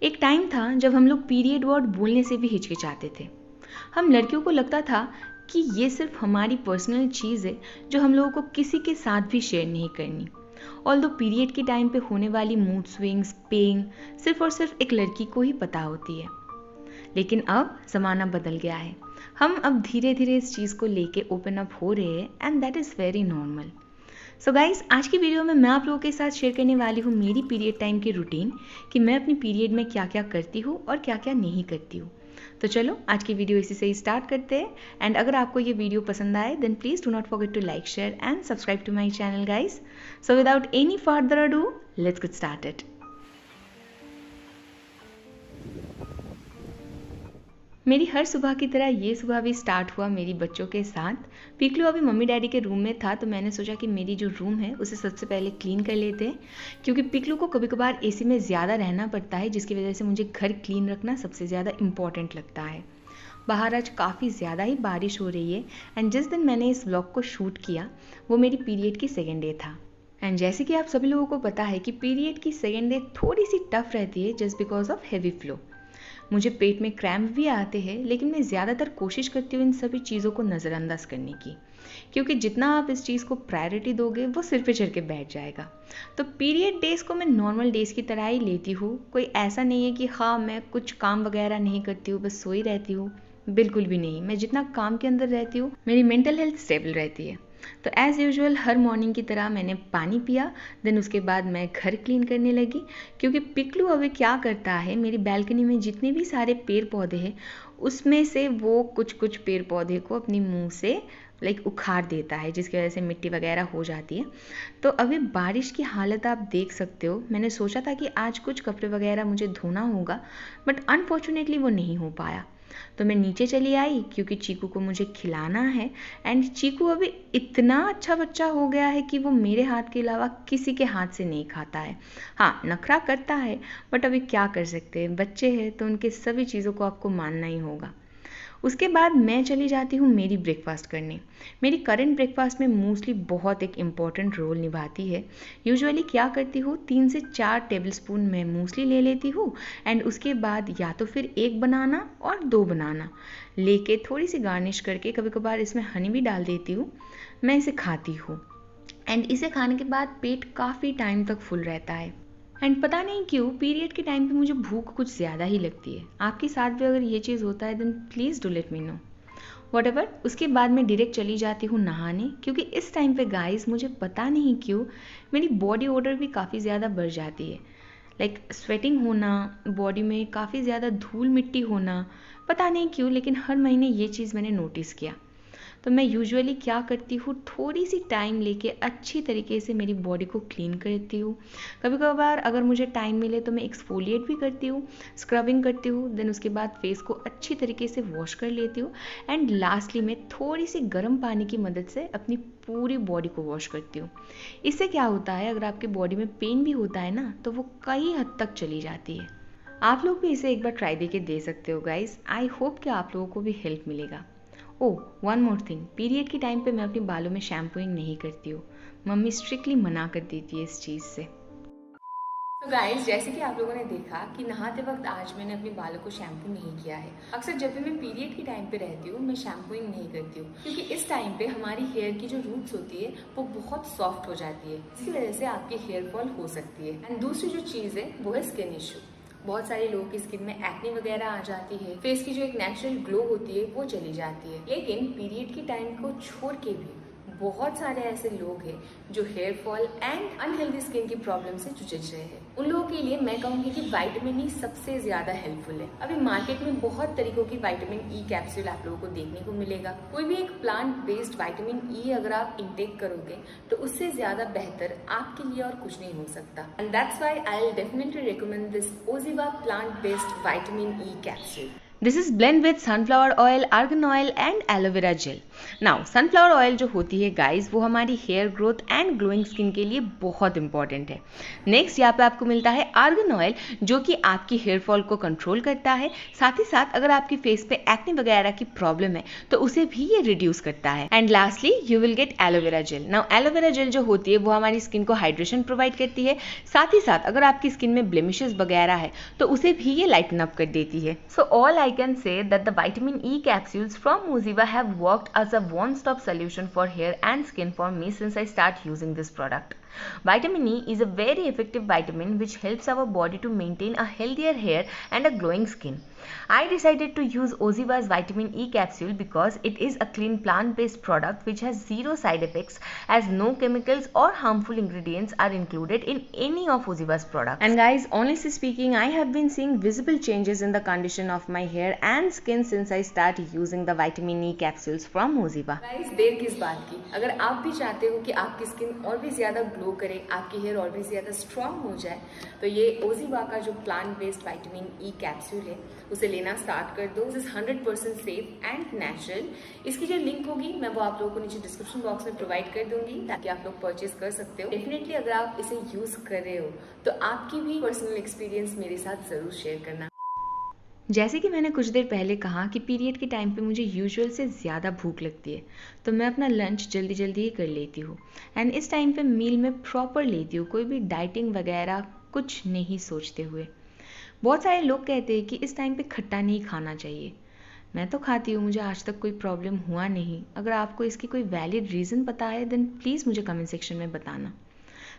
एक टाइम था जब हम लोग पीरियड वर्ड बोलने से भी हिचकिचाते थे। हम लड़कियों को लगता था कि ये सिर्फ हमारी पर्सनल चीज़ है जो हम लोगों को किसी के साथ भी शेयर नहीं करनी। ऑल्दो पीरियड के टाइम पे होने वाली मूड स्विंग्स, पेन सिर्फ और सिर्फ एक लड़की को ही पता होती है। लेकिन अब ज़माना बदल गया है। हम अब धीरे धीरे इस चीज़ को लेके ओपन अप हो रहे हैं and that is very normal. So guys, आज की वीडियो में मैं आप लोगों के साथ शेयर करने वाली हूँ मेरी पीरियड टाइम की रूटीन कि मैं अपनी पीरियड में क्या क्या करती हूँ और क्या क्या नहीं करती हूँ। तो चलो आज की वीडियो इसी से ही स्टार्ट करते हैं। एंड अगर आपको ये वीडियो पसंद आए then please do not forget to like, share and subscribe to my channel guys. So without any further ado, let's get started. मेरी हर सुबह की तरह ये सुबह भी स्टार्ट हुआ मेरी बच्चों के साथ। पिकलू अभी मम्मी डैडी के रूम में था तो मैंने सोचा कि मेरी जो रूम है उसे सबसे पहले क्लीन कर लेते हैं, क्योंकि पिकलू को कभी कभार एसी में ज़्यादा रहना पड़ता है, जिसकी वजह से मुझे घर क्लीन रखना सबसे ज़्यादा इम्पॉर्टेंट लगता है। बाहर आज काफ़ी ज़्यादा ही बारिश हो रही है एंड जिस दिन मैंने इस व्लॉग को शूट किया वो मेरी पीरियड की सेकेंड डे था। एंड जैसे कि आप सभी लोगों को पता है कि पीरियड की सेकेंड डे थोड़ी सी टफ रहती है just because of heavy flow. मुझे पेट में क्रैम्प भी आते हैं, लेकिन मैं ज़्यादातर कोशिश करती हूँ इन सभी चीज़ों को नज़रअंदाज करने की, क्योंकि जितना आप इस चीज़ को प्रायोरिटी दोगे वो सिर पे चढ़ के बैठ जाएगा। तो पीरियड डेज़ को मैं नॉर्मल डेज़ की तरह ही लेती हूँ। कोई ऐसा नहीं है कि हाँ मैं कुछ काम वगैरह नहीं करती हूँ, बस सोई रहती हूँ। बिल्कुल भी नहीं। मैं जितना काम के अंदर रहती हूँ मेरी मेंटल हेल्थ स्टेबल रहती है। तो एज़ यूजुअल हर मॉर्निंग की तरह मैंने पानी पिया, देन उसके बाद मैं घर क्लीन करने लगी, क्योंकि पिकलू अभी क्या करता है, मेरी बैल्कनी में जितने भी सारे पेड़ पौधे हैं उसमें से वो कुछ कुछ पेड़ पौधे को अपनी मुंह से उखाड़ देता है, जिसकी वजह से मिट्टी वगैरह हो जाती है। तो अभी बारिश की हालत आप देख सकते हो। मैंने सोचा था कि आज कुछ कपड़े वगैरह मुझे धोना होगा, बट अनफॉर्चुनेटली वो नहीं हो पाया। तो मैं नीचे चली आई क्योंकि चीकू को मुझे खिलाना है। एंड चीकू अभी इतना अच्छा बच्चा हो गया है कि वो मेरे हाथ के अलावा किसी के हाथ से नहीं खाता है। हाँ, नखरा करता है, बट अभी क्या कर सकते हैं, बच्चे हैं तो उनके सभी चीज़ों को आपको मानना ही होगा। उसके बाद मैं चली जाती हूँ मेरी ब्रेकफास्ट करने। मेरी करंट ब्रेकफास्ट में मूसली बहुत एक इम्पॉर्टेंट रोल निभाती है। यूजुअली क्या करती हूँ, 3 से 4 टेबलस्पून मैं मूसली ले लेती हूँ एंड उसके बाद या तो फिर 1 बनाना और 2 बनाना लेके थोड़ी सी गार्निश करके कभी कभार इसमें हनी भी डाल देती हूँ। मैं इसे खाती हूँ एंड इसे खाने के बाद पेट काफ़ी टाइम तक फुल रहता है। एंड पता नहीं क्यों पीरियड के टाइम पे मुझे भूख कुछ ज़्यादा ही लगती है। आपके साथ भी अगर ये चीज़ होता है then please do let me know. Whatever, उसके बाद मैं डायरेक्ट चली जाती हूँ नहाने, क्योंकि इस टाइम पे गाइस मुझे पता नहीं क्यों मेरी बॉडी ओडर भी काफ़ी ज़्यादा बढ़ जाती है। स्वेटिंग होना, बॉडी में काफ़ी ज़्यादा धूल मिट्टी होना, पता नहीं क्यों लेकिन हर महीने ये चीज़ मैंने नोटिस किया। तो मैं यूजुअली क्या करती हूँ, थोड़ी सी टाइम लेके अच्छी तरीके से मेरी बॉडी को क्लीन करती हूँ। कभी कभार अगर मुझे टाइम मिले तो मैं एक्सफोलिएट भी करती हूँ, स्क्रबिंग करती हूँ, देन उसके बाद फेस को अच्छी तरीके से वॉश कर लेती हूँ एंड लास्टली मैं थोड़ी सी गर्म पानी की मदद से अपनी पूरी बॉडी को वॉश करती हूँ। इससे क्या होता है, अगर आपकी बॉडी में पेन भी होता है ना तो वो कई हद तक चली जाती है। आप लोग भी इसे एक बार ट्राई दे के दे सकते हो गाइस। आई होप कि आप लोगों को भी हेल्प मिलेगा। ओह, वन मोर थिंग, पीरियड के टाइम पे मैं अपने बालों में शैम्पूइंग नहीं करती हूँ। मम्मी स्ट्रिक्टली मना कर देती है इस चीज़ से। तो गाइस, जैसे कि आप लोगों ने देखा कि नहाते वक्त आज मैंने अपने बालों को शैम्पू नहीं किया है। अक्सर जब भी मैं पीरियड के टाइम पे रहती हूँ मैं शैम्पूइंग नहीं करती हूँ, क्योंकि इस टाइम पे हमारी हेयर की जो रूट्स होती है वो बहुत सॉफ्ट हो जाती है, इसकी वजह से आपकी हेयर फॉल हो सकती है। एंड दूसरी जो चीज़ है वो है स्किन इशू। बहुत सारे लोगों की स्किन में एक्ने वगैरह आ जाती है, फेस की जो एक नेचुरल ग्लो होती है वो चली जाती है। लेकिन पीरियड के टाइम को छोड़ के भी बहुत सारे ऐसे लोग हैं जो hair fall and unhealthy skin की प्रॉब्लम से जूझ रहे हैं। उन लोगों के लिए मैं कहूंगी कि विटामिन ई सबसे ज्यादा हेल्पफुल है। अभी मार्केट में बहुत तरीकों की विटामिन ई कैप्सूल आप लोगों को देखने को मिलेगा। कोई भी एक प्लांट बेस्ड विटामिन ई अगर आप इंटेक करोगे तो उससे ज्यादा बेहतर आपके लिए और कुछ नहीं हो सकता। And that's why I will definitely recommend this Oziva plant based vitamin E capsule. This is blend with sunflower oil, argan oil and aloe vera gel. Now sunflower oil जो होती है गाइस, वो हमारी hair growth and glowing skin के लिए बहुत important है। Next यहाँ पे आपको मिलता है आर्गन ऑयल, जो कि आपकी हेयर फॉल को कंट्रोल करता है। साथ ही साथ अगर आपकी फेस पे एक्ने वगैरह की प्रॉब्लम है तो उसे भी ये रिड्यूस करता है। And lastly you will get aloe vera gel. Now aloe vera gel जो होती है वो हमारी स्किन को हाइड्रेशन प्रोवाइड करती है। साथ ही साथ अगर आपकी स्किन में ब्लेमिशेस वगैरह है तो उसे भी ये लाइटन अप कर देती है। So all I can say that the vitamin E capsules from Moziva have worked as a one-stop solution for hair and skin for me since I start using this product. Vitamin E is a very effective vitamin which helps our body to maintain a healthier hair and a glowing skin. I decided to use Oziva's vitamin E capsule because it is a clean plant-based product which has zero side effects, as no chemicals or harmful ingredients are included in any of Oziva's products. And guys, honestly speaking, I have been seeing visible changes in the condition of my hair and skin since I started using the vitamin E capsules from Oziva. Guys, देर किस बात की, अगर आप भी चाहते हो कि आपकी स्किन और भी ज़्यादा ग्लो करे, आपकी हेयर और भी ज़्यादा स्ट्रॉन्ग हो जाए, तो ये ओजिवा का जो plant based vitamin E capsule है उसे लेना स्टार्ट कर दो। This is 100% safe and natural. इसकी जो लिंक होगी मैं वो आप लोगों को नीचे डिस्क्रिप्शन बॉक्स में प्रोवाइड कर दूंगी ताकि आप लोग परचेज कर सकते हो। डेफिनेटली अगर आप इसे यूज कर रहे हो तो आपकी भी पर्सनल एक्सपीरियंस मेरे साथ जरूर शेयर करना। जैसे कि मैंने कुछ देर पहले कहा कि पीरियड के टाइम पे मुझे यूजुअल से ज़्यादा भूख लगती है, तो मैं अपना लंच जल्दी जल्दी ही कर लेती हूँ। एंड इस टाइम पे मील में प्रॉपर लेती हूँ, कोई भी डाइटिंग वगैरह कुछ नहीं सोचते हुए। बहुत सारे लोग कहते हैं कि इस टाइम पे खट्टा नहीं खाना चाहिए। मैं तो खाती हूँ, मुझे आज तक कोई प्रॉब्लम हुआ नहीं। अगर आपको इसकी कोई वैलिड रीज़न पता है देन प्लीज़ मुझे कमेंट सेक्शन में बताना।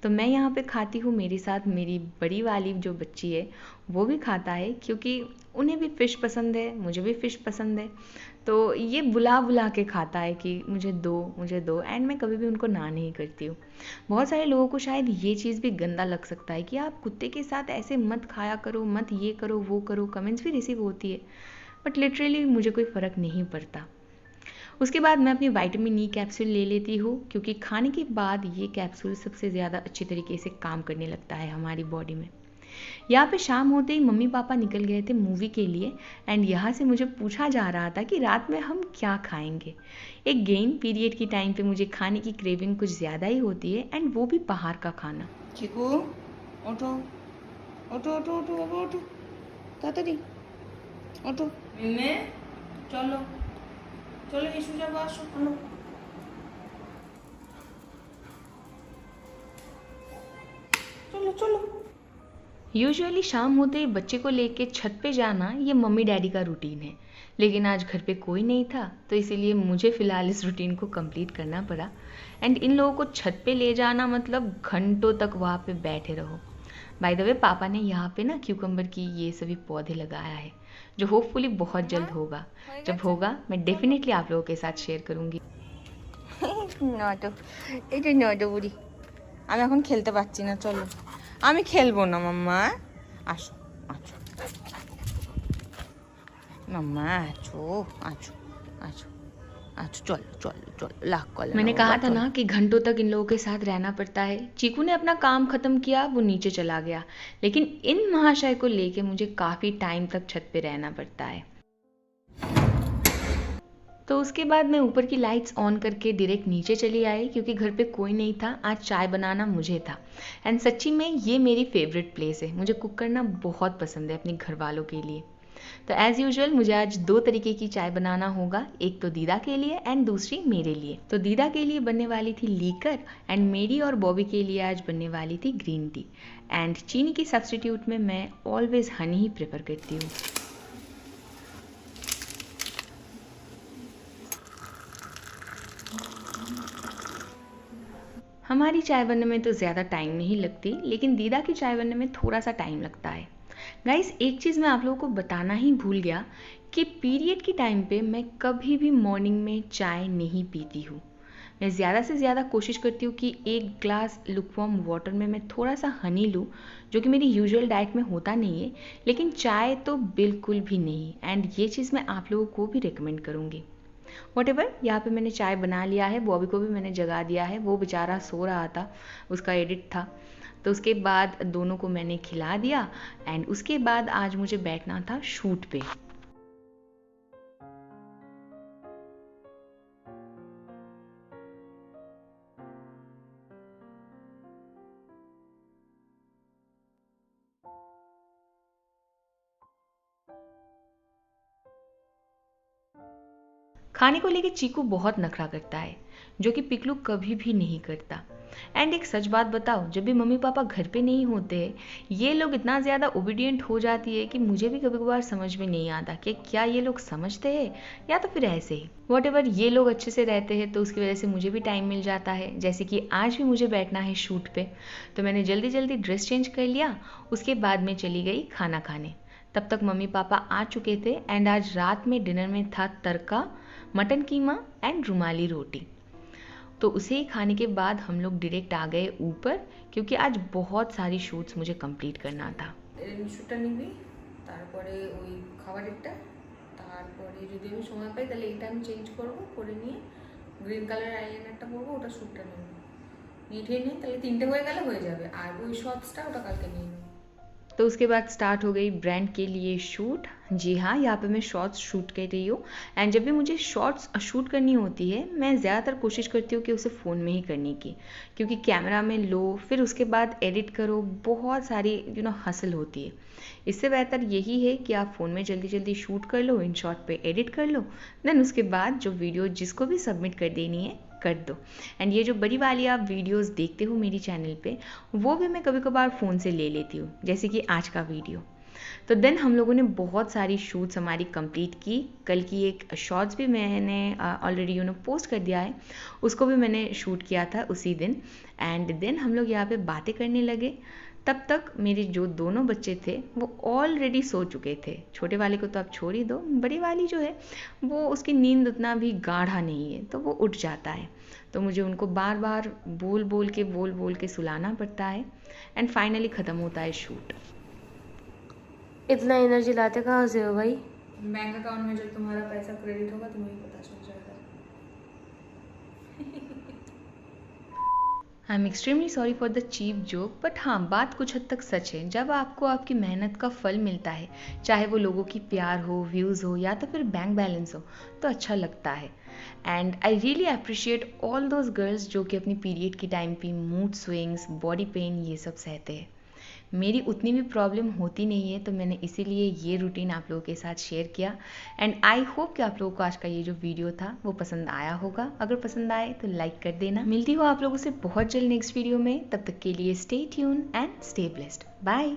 तो मैं यहाँ पे खाती हूँ, मेरे साथ मेरी बड़ी वाली जो बच्ची है वो भी खाता है, क्योंकि उन्हें भी फ़िश पसंद है, मुझे भी फ़िश पसंद है। तो ये बुला बुला के खाता है कि मुझे दो, एंड मैं कभी भी उनको ना नहीं करती हूँ। बहुत सारे लोगों को शायद ये चीज़ भी गंदा लग सकता है कि आप कुत्ते के साथ ऐसे मत खाया करो, मत ये करो वो करो। कमेंट्स भी रिसीव होती है, बट लिटरली मुझे कोई फ़र्क नहीं पड़ता। उसके बाद मैं अपनी विटामिन ई कैप्सूल ले लेती हूँ, क्योंकि खाने के बाद ये कैप्सूल सबसे ज़्यादा अच्छी तरीके से काम करने लगता है हमारी बॉडी में। यहाँ पे शाम होते ही मम्मी पापा निकल गए थे मूवी के लिए, एंड यहाँ से मुझे पूछा जा रहा था कि रात में हम क्या खाएंगे। एक गेन पीरियड की टाइम पे मुझे खाने की क्रेविंग कुछ ज़्यादा ही होती है, एंड वो भी बाहर का खाना। चिकू उठो उठो उठो उठो उठो उठो ताड़ाताड़ी उठो। मिन्ने चलो चलो यीशु जा बासो चलो। चलो चलो। यूजुअली शाम होते ही बच्चे को लेके छत पे जाना ये मम्मी डैडी का रूटीन है, लेकिन आज घर पे कोई नहीं था तो इसीलिए मुझे फ़िलहाल इस रूटीन को कंप्लीट करना पड़ा। एंड इन लोगों को छत पे ले जाना मतलब घंटों तक वहाँ पे बैठे रहो। बाय द वे पापा ने यहाँ पे ना क्यूकम्बर की ये सभी पौधे लगाया है, जो होपफुली बहुत जल्द होगा। जब होगा मैं डेफिनेटली आप लोगों के साथ शेयर करूँगी। নয়তো এটা নয়তো বুড়ি আমি এখন খেলতে পারছি না, চলো। আমি খেলবো না মাম্মা, আসো আছো মাম্মা, আছো আছো আছো আছো, চলো চলো চলো লাগ কল। मैंने कहा था ना कि घंटों तक इन लोगों के साथ रहना पड़ता है। चीकू ने अपना काम खत्म किया, वो नीचे चला गया, लेकिन इन महाशय को लेके मुझे काफ़ी टाइम तक छत पे रहना पड़ता है। तो उसके बाद मैं ऊपर की लाइट्स ऑन करके डायरेक्ट नीचे चली आई, क्योंकि घर पे कोई नहीं था। आज चाय बनाना मुझे था, एंड सच्ची में ये मेरी फेवरेट प्लेस है। मुझे कुक करना बहुत पसंद है अपने घर वालों के लिए। तो एज़ यूजुअल मुझे आज 2 तरीके की चाय बनाना होगा, एक तो दीदा के लिए एंड दूसरी मेरे लिए। तो दीदा के लिए बनने वाली थी लीकर, एंड मेरी और बॉबी के लिए आज बनने वाली थी ग्रीन टी। एंड चीनी की सब्स्टिट्यूट में मैं ऑलवेज हनी ही प्रेफर करती हूँ। हमारी चाय बनने में तो ज़्यादा टाइम नहीं लगती, लेकिन दीदा की चाय बनने में थोड़ा सा टाइम लगता है। गाइस, एक चीज़ मैं आप लोगों को बताना ही भूल गया कि पीरियड की टाइम पे मैं कभी भी मॉर्निंग में चाय नहीं पीती हूँ। मैं ज़्यादा से ज़्यादा कोशिश करती हूँ कि 1 ग्लास लुकवार्म वाटर में मैं थोड़ा सा हनी लूँ, जो कि मेरी यूजुअल डाइट में होता नहीं है, लेकिन चाय तो बिल्कुल भी नहीं। एंड ये चीज़ मैं आप लोगों को भी रिकमेंड करूँगी। वॉटेवर, यहाँ पे मैंने चाय बना लिया है, बॉबी को भी मैंने जगा दिया है, वो बेचारा सो रहा था, उसका एडिट था। तो उसके बाद दोनों को मैंने खिला दिया, एंड उसके बाद आज मुझे बैठना था शूट पे। खाने को लेके चीकू बहुत नखरा करता है, जो कि पिकलू कभी भी नहीं करता। एंड एक सच बात बताओ, जब भी मम्मी पापा घर पे नहीं होते ये लोग इतना ज़्यादा ओबीडियंट हो जाती है कि मुझे भी कभी कभार समझ में नहीं आता कि क्या ये लोग समझते हैं या तो फिर ऐसे ही वॉटेवर। ये लोग अच्छे से रहते हैं तो उसकी वजह से मुझे भी टाइम मिल जाता है। जैसे कि आज भी मुझे बैठना है शूट पे, तो मैंने जल्दी जल्दी ड्रेस चेंज कर लिया, उसके बाद मैं चली गई खाना खाने। तब तक मम्मी पापा आ चुके थे एंड आज रात में डिनर में था तड़का, मटन कीमा एंड रुमाली रोटी। तो उसे ही खाने के बाद हम लोग डायरेक्ट आ गए ऊपर, क्योंकि आज बहुत सारी शूट्स मुझे कंप्लीट करना था। শ্যুটটা নিবি, তারপরে ওই খাবারেরটা, তারপরে যদি আমি সময় পাই তাহলে এটা আমি চেঞ্জ করবো, করে নিয়ে গ্রিন কালার আইলাইনারটা পরবো, ওটা শ্যুটটা নেবো, নিয়ে নিয়ে তাহলে 3টে হয়ে গেলে হয়ে যাবে। আর ওই শর্টসটা ওটা কালকে নিয়ে নেবো। तो उसके बाद स्टार्ट हो गई ब्रांड के लिए शूट। जी हाँ, यहाँ पे मैं शॉर्ट्स शूट कर रही हूँ। एंड जब भी मुझे शॉर्ट्स शूट करनी होती है मैं ज़्यादातर कोशिश करती हूँ कि उसे फ़ोन में ही करने की, क्योंकि कैमरा में लो फिर उसके बाद एडिट करो, बहुत सारी हसल होती है। इससे बेहतर यही है कि आप फ़ोन में जल्दी जल्दी शूट कर लो, इन शॉट पे एडिट कर लो, देन उसके बाद जो वीडियो जिसको भी सबमिट कर देनी है कर दो। एंड ये जो बड़ी वाली आप वीडियोस देखते हो मेरी चैनल पे, वो भी मैं कभी कभार फ़ोन से ले लेती हूँ, जैसे कि आज का वीडियो। तो देन हम लोगों ने बहुत सारी शूट्स हमारी कंप्लीट की। कल की एक शॉर्ट्स भी मैंने ऑलरेडी पोस्ट कर दिया है, उसको भी मैंने शूट किया था उसी दिन। एंड देन हम लोग यहाँ पे बातें करने लगे। तब तक मेरे जो दोनों बच्चे थे वो ऑलरेडी सो चुके थे। छोटे वाले को तो आप छोड़ ही दो, बड़ी वाली जो है वो उसकी नींद उतना भी गाढ़ा नहीं है, तो वो उठ जाता है। तो मुझे उनको बार बार बोल बोल के सुलाना पड़ता है। एंड फाइनली ख़त्म होता है शूट। इतना एनर्जी लाते कहाँ से हो भाई? बैंक अकाउंट में जब तुम्हारा पैसा क्रेडिट होगा तुम्हें पता चल जाएगा। I am extremely sorry for the cheap joke, but हाँ बात कुछ हद तक सच है। जब आपको आपकी मेहनत का फल मिलता है, चाहे वो लोगों की प्यार हो, व्यूज़ हो या तो फिर बैंक बैलेंस हो, तो अच्छा लगता है। And I really appreciate all those girls जो कि अपनी पीरियड के टाइम पे मूड स्विंग्स, बॉडी पेन ये सब सहते हैं। मेरी उतनी भी प्रॉब्लम होती नहीं है, तो मैंने इसीलिए ये रूटीन आप लोगों के साथ शेयर किया। एंड आई होप कि आप लोगों को आज का ये जो वीडियो था वो पसंद आया होगा। अगर पसंद आए तो लाइक कर देना। मिलती हूँ आप लोगों से बहुत जल्द नेक्स्ट वीडियो में। तब तक के लिए stay tune and stay blessed. Bye.